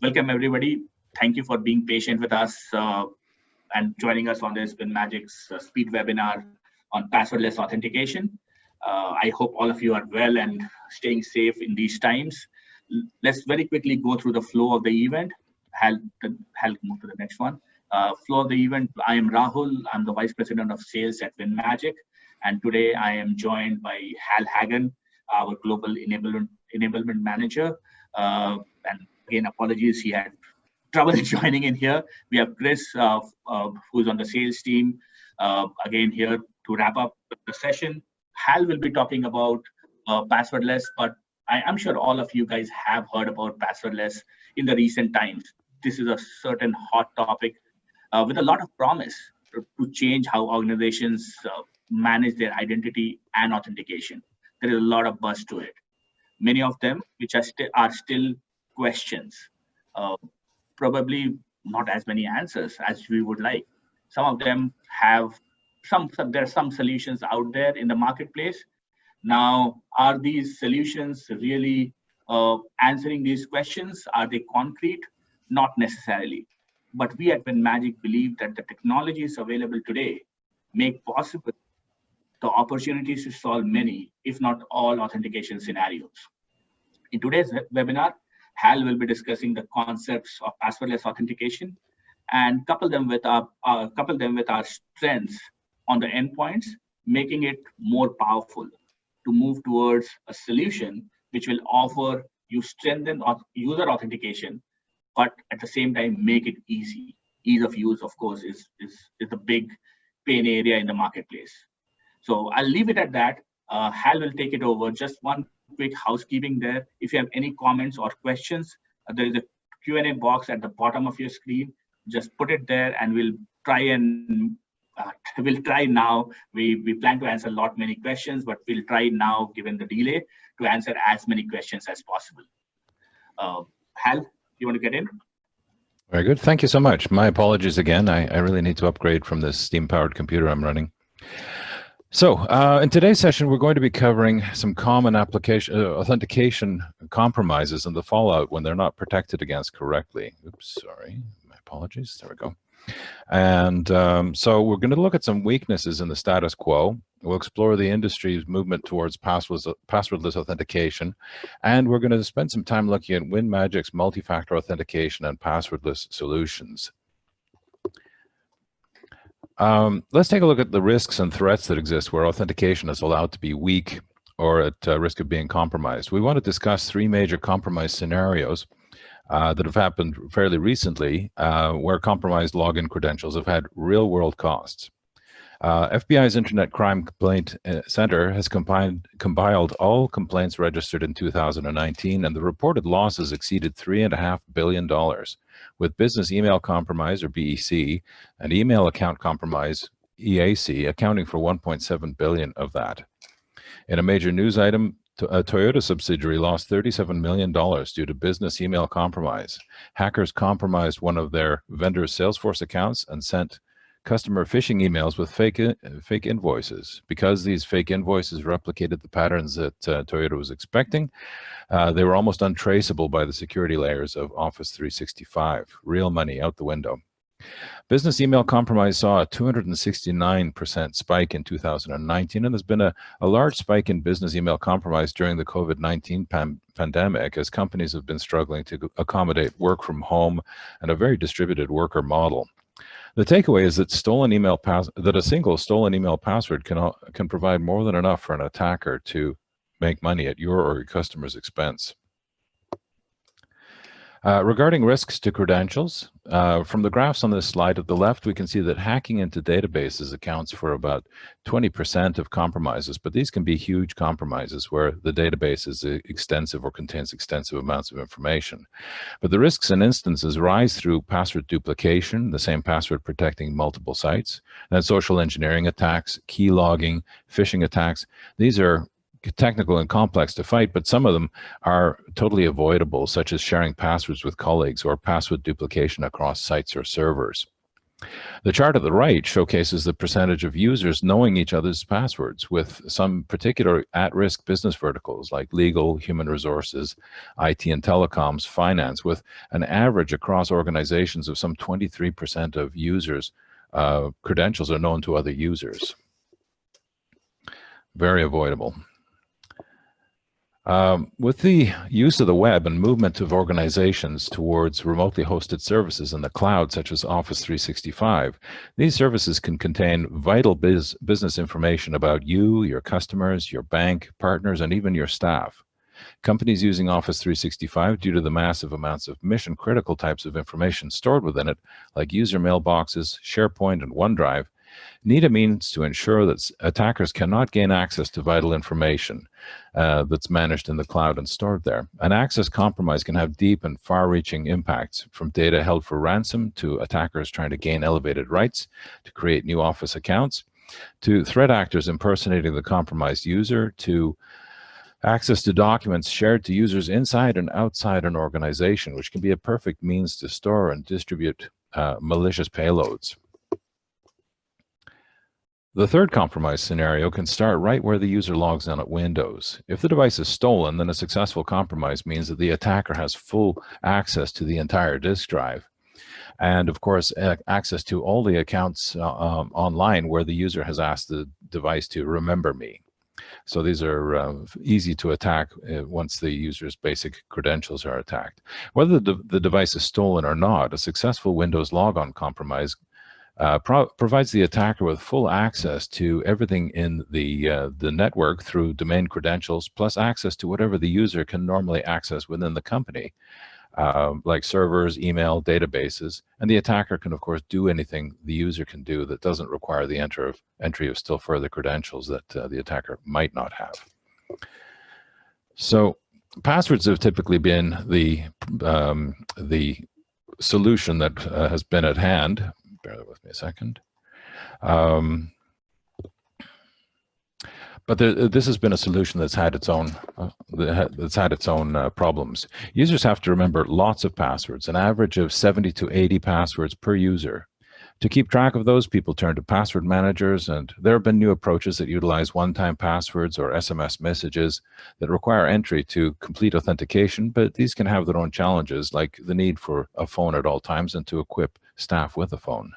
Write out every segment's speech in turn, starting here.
Welcome, everybody. Thank you for being patient with us and joining us on this WinMagic's speed webinar on passwordless authentication. I hope all of you are well and staying safe in these times. Let's very quickly go through the flow of the event. Hal, move to the next one. Flow of the event. I am Rahul. I'm the Vice President of Sales at WinMagic. And today I am joined by Hal Hagen, our Global Enablement Manager. And again, apologies, he had trouble joining in here. We have Chris, who's on the sales team, again here to wrap up the session. Hal will be talking about passwordless, but I'm sure all of you guys have heard about passwordless in the recent times. This is a certain hot topic with a lot of promise to change how organizations manage their identity and authentication. There is a lot of buzz to it. Many of them, which are still questions, probably not as many answers as we would like. Some of them have there are some solutions out there in the marketplace. Now, are these solutions really answering these questions? Are they concrete? Not necessarily. But we at WinMagic believe that the technologies available today make possible the opportunities to solve many, if not all, authentication scenarios. In today's webinar, Hal will be discussing the concepts of passwordless authentication and couple them with our strengths on the endpoints, making it more powerful to move towards a solution which will offer you strengthen user authentication, but at the same time make it easy. Ease of use, of course, is the big pain area in the marketplace. So I'll leave it at that. Hal will take it over. Just one quick housekeeping there. If you have any comments or questions, there is a Q&A box at the bottom of your screen. Just put it there and we'll try now. We plan to answer many questions, but we'll try now, given the delay, to answer as many questions as possible. Hal, you want to get in? Very good. Thank you so much. My apologies again. I really need to upgrade from this steam-powered computer I'm running. So in today's session, we're going to be covering some common authentication compromises and the fallout when they're not protected against correctly. Oops, sorry. My apologies. There we go. And so we're going to look at some weaknesses in the status quo. We'll explore the industry's movement towards passwordless authentication. And we're going to spend some time looking at WinMagic's multi-factor authentication and passwordless solutions. Let's take a look at the risks and threats that exist where authentication is allowed to be weak or at risk of being compromised. We want to discuss three major compromise scenarios that have happened fairly recently where compromised login credentials have had real-world costs. FBI's Internet Crime Complaint Center has compiled all complaints registered in 2019, and the reported losses exceeded $3.5 billion, with business email compromise, or BEC, and email account compromise, EAC, accounting for $1.7 billion of that. In a major news item, a Toyota subsidiary lost $37 million due to business email compromise. Hackers compromised one of their vendors' Salesforce accounts and sent customer phishing emails with fake invoices. Because these fake invoices replicated the patterns that Toyota was expecting, they were almost untraceable by the security layers of Office 365. Real money out the window. Business email compromise saw a 269% spike in 2019, and there's been a large spike in business email compromise during the COVID-19 pandemic as companies have been struggling to accommodate work from home and a very distributed worker model. The takeaway is that a single stolen email password can provide more than enough for an attacker to make money at your or your customer's expense. Regarding risks to credentials, from the graphs on this slide at the left, we can see that hacking into databases accounts for about 20% of compromises, but these can be huge compromises where the database is extensive or contains extensive amounts of information. But the risks and instances rise through password duplication, the same password protecting multiple sites, and social engineering attacks, key logging, phishing attacks. These are technical and complex to fight, but some of them are totally avoidable, such as sharing passwords with colleagues or password duplication across sites or servers. The chart at the right showcases the percentage of users knowing each other's passwords, with some particular at-risk business verticals like legal, human resources, IT and telecoms, finance, with an average across organizations of some 23% of users' credentials are known to other users. Very avoidable. With the use of the web and movement of organizations towards remotely hosted services in the cloud, such as Office 365, these services can contain vital business information about you, your customers, your bank, partners, and even your staff. Companies using Office 365, due to the massive amounts of mission-critical types of information stored within it, like user mailboxes, SharePoint, and OneDrive, need a means to ensure that attackers cannot gain access to vital information that's managed in the cloud and stored there. An access compromise can have deep and far-reaching impacts, from data held for ransom to attackers trying to gain elevated rights to create new Office accounts, to threat actors impersonating the compromised user, to access to documents shared to users inside and outside an organization, which can be a perfect means to store and distribute malicious payloads. The third compromise scenario can start right where the user logs in at Windows. If the device is stolen, then a successful compromise means that the attacker has full access to the entire disk drive. And of course, access to all the accounts online where the user has asked the device to remember me. So these are easy to attack once the user's basic credentials are attacked. Whether the device is stolen or not, a successful Windows logon compromise provides the attacker with full access to everything in the network through domain credentials, plus access to whatever the user can normally access within the company, like servers, email, databases. And the attacker can, of course, do anything the user can do that doesn't require the entry of still further credentials that the attacker might not have. So passwords have typically been the solution that has been at hand. Bear with me a second. But this has been a solution that's had its own problems. Users have to remember lots of passwords, an average of 70 to 80 passwords per user. To keep track of those, people turn to password managers, and there have been new approaches that utilize one-time passwords or SMS messages that require entry to complete authentication, but these can have their own challenges, like the need for a phone at all times and to equip staff with a phone.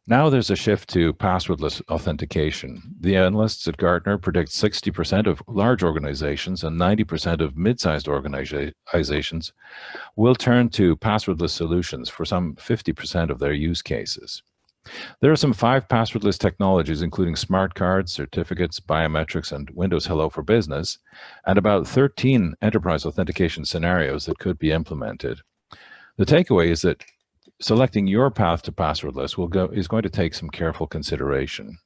Now there's a shift to passwordless authentication. The analysts at Gartner predict 60% of large organizations and 90% of mid-sized organizations will turn to passwordless solutions for some 50% of their use cases. There are some 5 passwordless technologies, including smart cards, certificates, biometrics, and Windows Hello for Business, and about 13 enterprise authentication scenarios that could be implemented. The takeaway is that selecting your path to passwordless is going to take some careful consideration.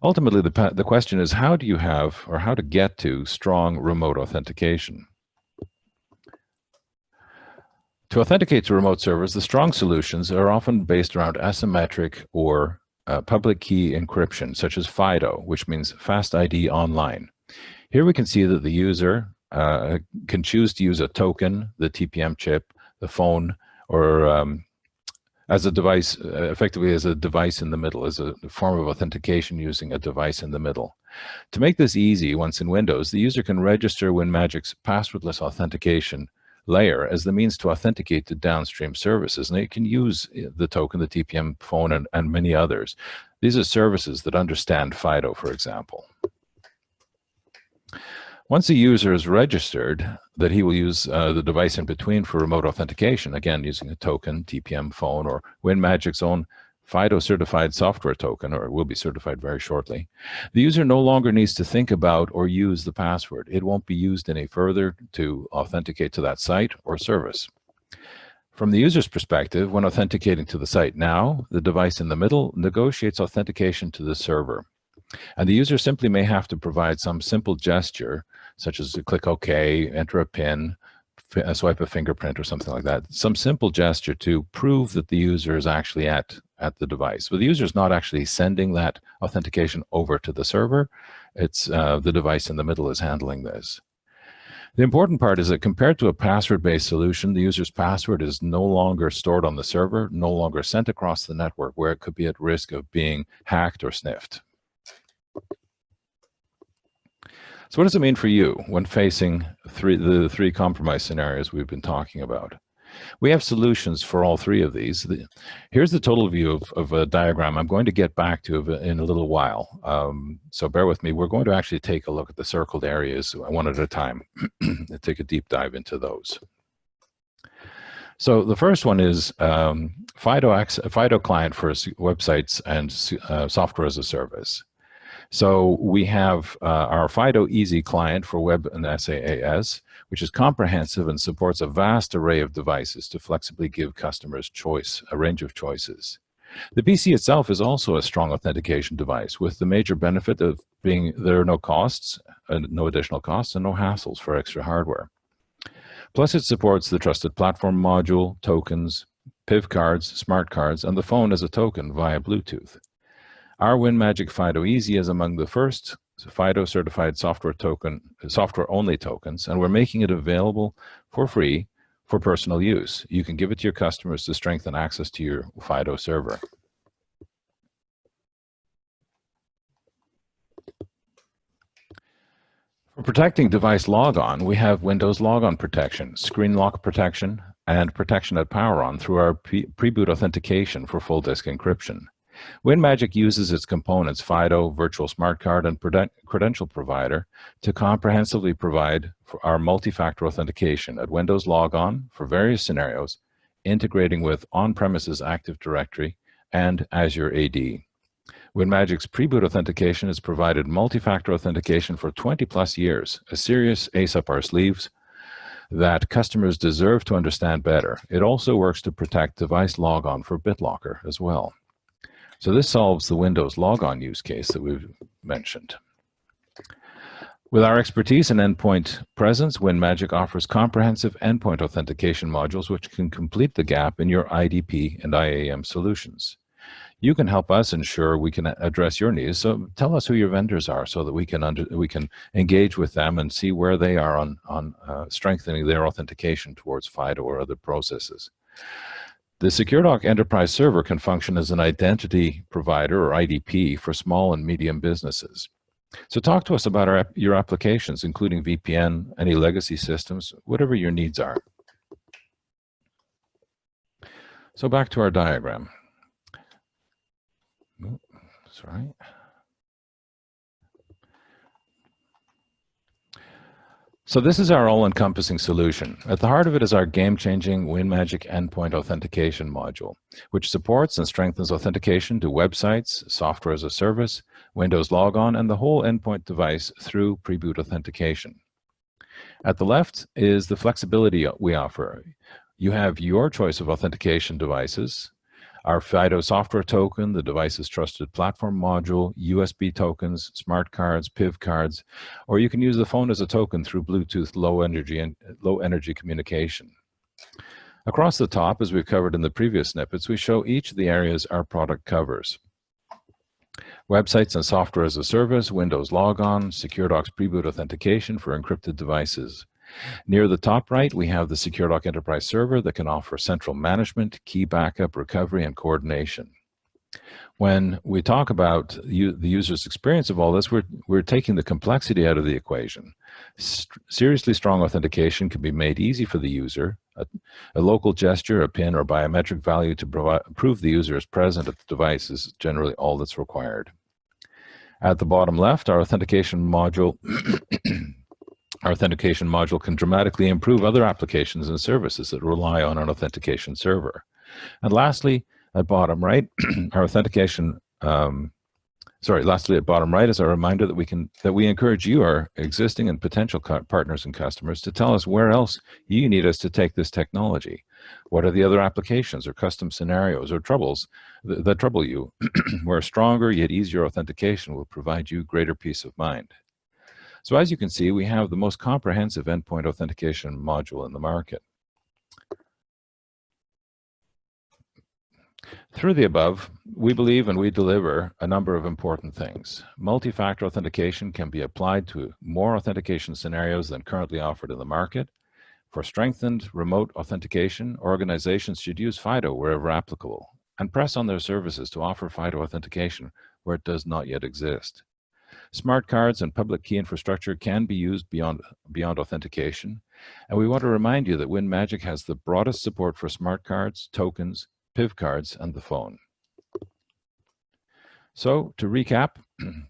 Ultimately, the question is, how do you have, or how to get to, strong remote authentication? To authenticate to remote servers, the strong solutions are often based around asymmetric or public key encryption, such as FIDO, which means Fast ID Online. Here we can see that the user can choose to use a token, the TPM chip, the phone, or as a device, effectively as a device in the middle, as a form of authentication using a device in the middle. To make this easy, once in Windows, the user can register WinMagic's passwordless authentication layer as the means to authenticate to downstream services. And it can use the token, the TPM phone, and many others. These are services that understand FIDO, for example. Once a user is registered that he will use the device in between for remote authentication, again, using a token, TPM phone, or WinMagic's own FIDO certified software token, or it will be certified very shortly, the user no longer needs to think about or use the password. It won't be used any further to authenticate to that site or service. From the user's perspective, when authenticating to the site now, the device in the middle negotiates authentication to the server. And the user simply may have to provide some simple gesture, such as to click OK, enter a PIN, swipe a fingerprint or something like that. Some simple gesture to prove that the user is actually at the device. But the user is not actually sending that authentication over to the server. It's the device in the middle is handling this. The important part is that compared to a password-based solution, the user's password is no longer stored on the server, no longer sent across the network where it could be at risk of being hacked or sniffed. So what does it mean for you when facing the three compromise scenarios we've been talking about? We have solutions for all three of these. Here's the total view of a diagram I'm going to get back to in a little while. So bear with me. We're going to actually take a look at the circled areas one at a time and take a deep dive into those. So the first one is FIDO Client for websites and software as a service. So we have our FIDO Easy client for web and SaaS, which is comprehensive and supports a vast array of devices to flexibly give customers choice, a range of choices. The PC itself is also a strong authentication device with the major benefit of being there are no costs, no additional costs, and no hassles for extra hardware. Plus it supports the Trusted Platform module, tokens, PIV cards, smart cards, and the phone as a token via Bluetooth. Our WinMagic FIDO Easy is among the first FIDO certified software-only tokens, and we're making it available for free for personal use. You can give it to your customers to strengthen access to your FIDO server. For protecting device logon, we have Windows Logon protection, screen lock protection, and protection at power on through our pre-boot authentication for full disk encryption. WinMagic uses its components, FIDO, Virtual Smart Card, and Credential Provider, to comprehensively provide for our multi-factor authentication at Windows Logon for various scenarios, integrating with on-premises Active Directory and Azure AD. WinMagic's pre-boot authentication has provided multi-factor authentication for 20+ years, a serious ace up our sleeves that customers deserve to understand better. It also works to protect device logon for BitLocker as well. So this solves the Windows Logon use case that we've mentioned. With our expertise in endpoint presence, WinMagic offers comprehensive endpoint authentication modules which can complete the gap in your IDP and IAM solutions. You can help us ensure we can address your needs. So tell us who your vendors are so that we can engage with them and see where they are on strengthening their authentication towards FIDO or other processes. The SecureDoc Enterprise Server can function as an identity provider or IDP for small and medium businesses. So talk to us about your applications, including VPN, any legacy systems, whatever your needs are. So back to our diagram. Oh, that's right. So this is our all-encompassing solution. At the heart of it is our game-changing WinMagic Endpoint Authentication module, which supports and strengthens authentication to websites, software as a service, Windows Logon, and the whole endpoint device through pre-boot authentication. At the left is the flexibility we offer. You have your choice of authentication devices, our FIDO software token, the device's trusted platform module, USB tokens, smart cards, PIV cards, or you can use the phone as a token through Bluetooth low energy communication. Across the top, as we've covered in the previous snippets, we show each of the areas our product covers. Websites and software as a service, Windows Logon, SecureDoc's pre-boot authentication for encrypted devices. Near the top right, we have the SecureDoc Enterprise Server that can offer central management, key backup, recovery, and coordination. When we talk about the user's experience of all this, we're taking the complexity out of the equation. Seriously strong authentication can be made easy for the user. A local gesture, a PIN, or biometric value to prove the user is present at the device is generally all that's required. At the bottom left, our authentication module Our authentication module can dramatically improve other applications and services that rely on an authentication server. And lastly, at bottom right, our authentication, lastly at bottom right is a reminder that we encourage you, our existing and potential partners and customers, to tell us where else you need us to take this technology. What are the other applications or custom scenarios or troubles that trouble you, where stronger yet easier authentication will provide you greater peace of mind. So as you can see, we have the most comprehensive endpoint authentication module in the market. Through the above, we believe and we deliver a number of important things. Multi-factor authentication can be applied to more authentication scenarios than currently offered in the market. For strengthened remote authentication, organizations should use FIDO wherever applicable and press on their services to offer FIDO authentication where it does not yet exist. Smart cards and public key infrastructure can be used beyond authentication, and we want to remind you that WinMagic has the broadest support for smart cards, tokens, PIV cards, and the phone. So, to recap,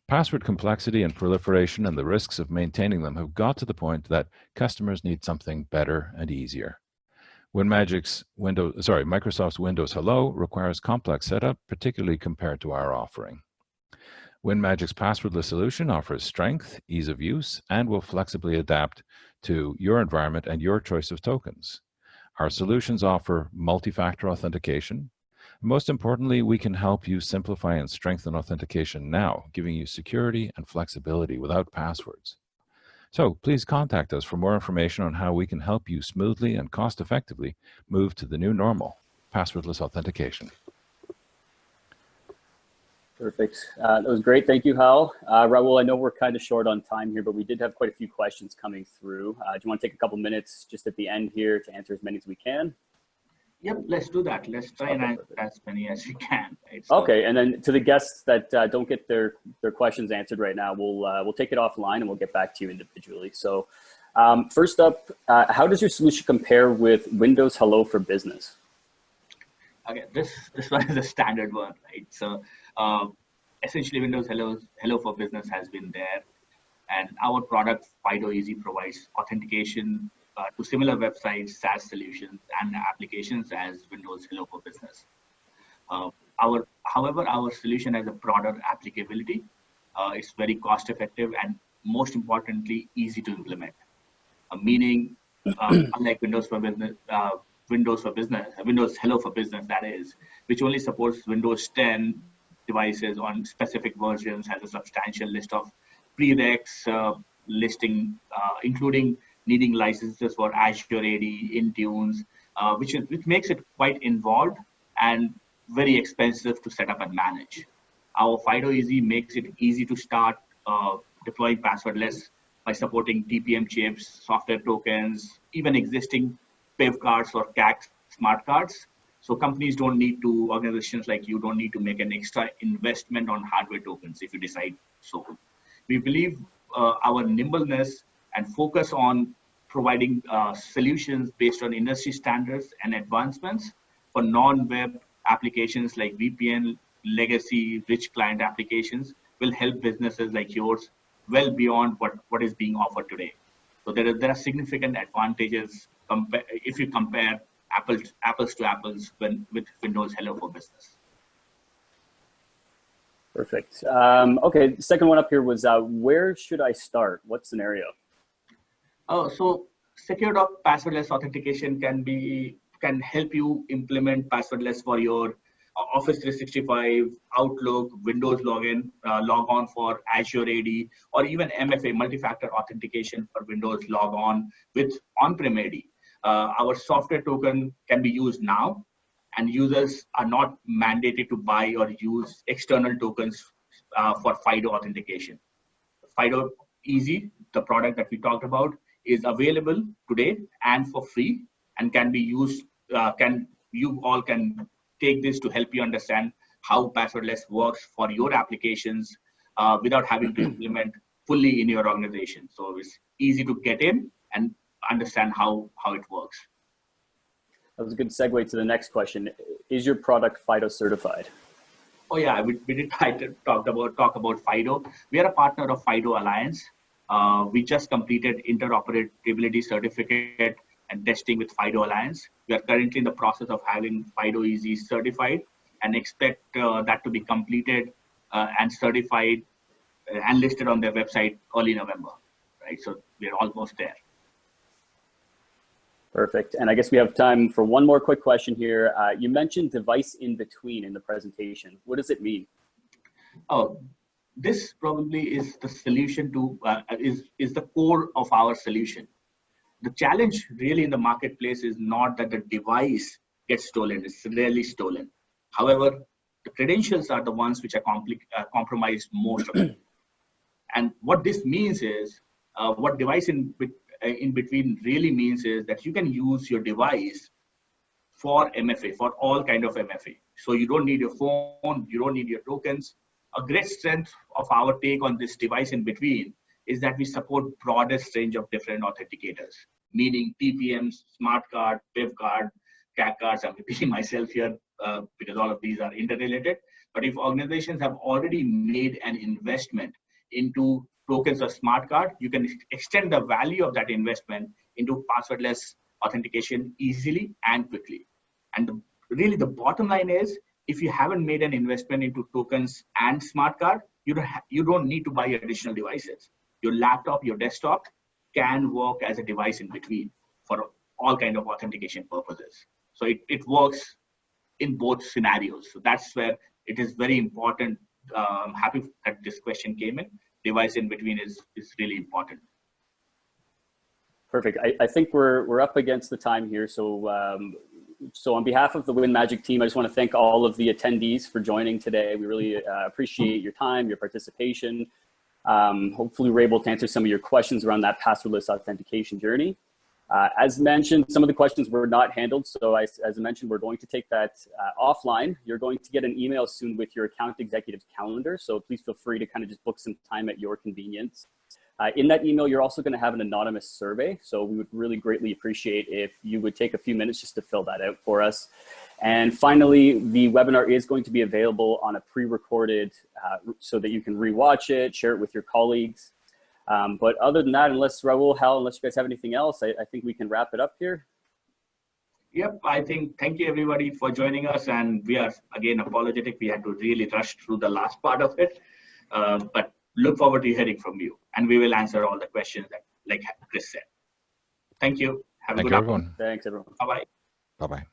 password complexity and proliferation and the risks of maintaining them have got to the point that customers need something better and easier. Microsoft's Windows Hello requires complex setup, particularly compared to our offering. WinMagic's passwordless solution offers strength, ease of use, and will flexibly adapt to your environment and your choice of tokens. Our solutions offer multi-factor authentication. Most importantly, we can help you simplify and strengthen authentication now, giving you security and flexibility without passwords. So please contact us for more information on how we can help you smoothly and cost-effectively move to the new normal, passwordless authentication. Perfect. That was great. Thank you, Hal. Raul, I know we're kind of short on time here, but we did have quite a few questions coming through. Do you want to take a couple minutes just at the end here to answer as many as we can? Yep, let's do that. Let's try and answer as many as we can. Right? Okay, and then to the guests that don't get their questions answered right now, we'll take it offline and we'll get back to you individually. So first up, how does your solution compare with Windows Hello for Business? Okay, this one is a standard one, right? So essentially Windows Hello for Business has been there, and our product FIDO Easy provides authentication to similar websites, SaaS solutions, and applications as Windows Hello for Business. However, our solution has a broader applicability. It's very cost effective and most importantly, easy to implement. Meaning, unlike Windows Hello for Business, that is, which only supports Windows 10 devices on specific versions, has a substantial list of prereqs listing, including needing licenses for Azure AD, Intunes, which makes it quite involved and very expensive to set up and manage. Our FIDO Easy makes it easy to start deploying passwordless by supporting TPM chips, software tokens, even existing PIV cards or CAC smart cards. So companies don't need to, organizations like you don't need to make an extra investment on hardware tokens if you decide so. We believe our nimbleness and focus on providing solutions based on industry standards and advancements for non-web applications like VPN, legacy, rich client applications will help businesses like yours well beyond what is being offered today. So there are significant advantages if you compare apples to apples with Windows Hello for Business. Perfect. Okay, the second one up here was where should I start? What scenario? So secured passwordless authentication can help you implement passwordless for your Office 365, Outlook, Windows Logon for Azure AD, or even MFA, Multifactor Authentication for Windows Logon with on-prem AD. Our software token can be used now, and users are not mandated to buy or use external tokens for FIDO authentication. FIDO Easy, the product that we talked about, is available today and for free, and can be used. You all can take this to help you understand how passwordless works for your applications without having to implement fully in your organization. So it's easy to get in and understand how it works. That was a good segue to the next question. Is your product FIDO certified? Oh yeah, we did talk about FIDO. We are a partner of FIDO Alliance. We just completed interoperability certificate and testing with FIDO Alliance. We are currently in the process of having FIDO Easy certified and expect that to be completed and certified and listed on their website early November, right? So we're almost there. Perfect. And I guess we have time for one more quick question here. You mentioned device in between in the presentation. What does it mean? Oh, this probably is the solution to, is the core of our solution. The challenge really in the marketplace is not that the device gets stolen. It's rarely stolen. However, the credentials are the ones which are compromised most of it. And what this means is, what device in between really means is that you can use your device for MFA, for all kind of MFA. So you don't need your phone, you don't need your tokens. A great strength of our take on this device in between is that we support broadest range of different authenticators, meaning TPMs, smart card, PIV card, CAC cards. I'm repeating myself here because all of these are interrelated. But if organizations have already made an investment into tokens or smart card, you can extend the value of that investment into passwordless authentication easily and quickly. And really the bottom line is, if you haven't made an investment into tokens and smart card, you don't need to buy additional devices. Your laptop, your desktop can work as a device in between for all kind of authentication purposes. So it works in both scenarios. So that's where it is very important. I'm happy that this question came in. Device in between is really important. Perfect. I think we're up against the time here. So so on behalf of the WinMagic team, I just want to thank all of the attendees for joining today. We really appreciate your time, your participation. Hopefully we're able to answer some of your questions around that passwordless authentication journey. As mentioned, some of the questions were not handled. So as I mentioned, we're going to take that offline. You're going to get an email soon with your account executive's calendar. So please feel free to kind of just book some time at your convenience. In that email, you're also going to have an anonymous survey. So we would really greatly appreciate if you would take a few minutes just to fill that out for us. And finally, the webinar is going to be available on a pre-recorded so that you can rewatch it, share it with your colleagues. But other than that, unless Raul, Hal, unless you guys have anything else, I think we can wrap it up here. Yep, I think thank you everybody for joining us. And we are again apologetic. We had to really rush through the last part of it. But look forward to hearing from you, and we will answer all the questions that, like Chris said. Thank you. Have a good afternoon. Thanks, everyone. Bye-bye. Bye-bye.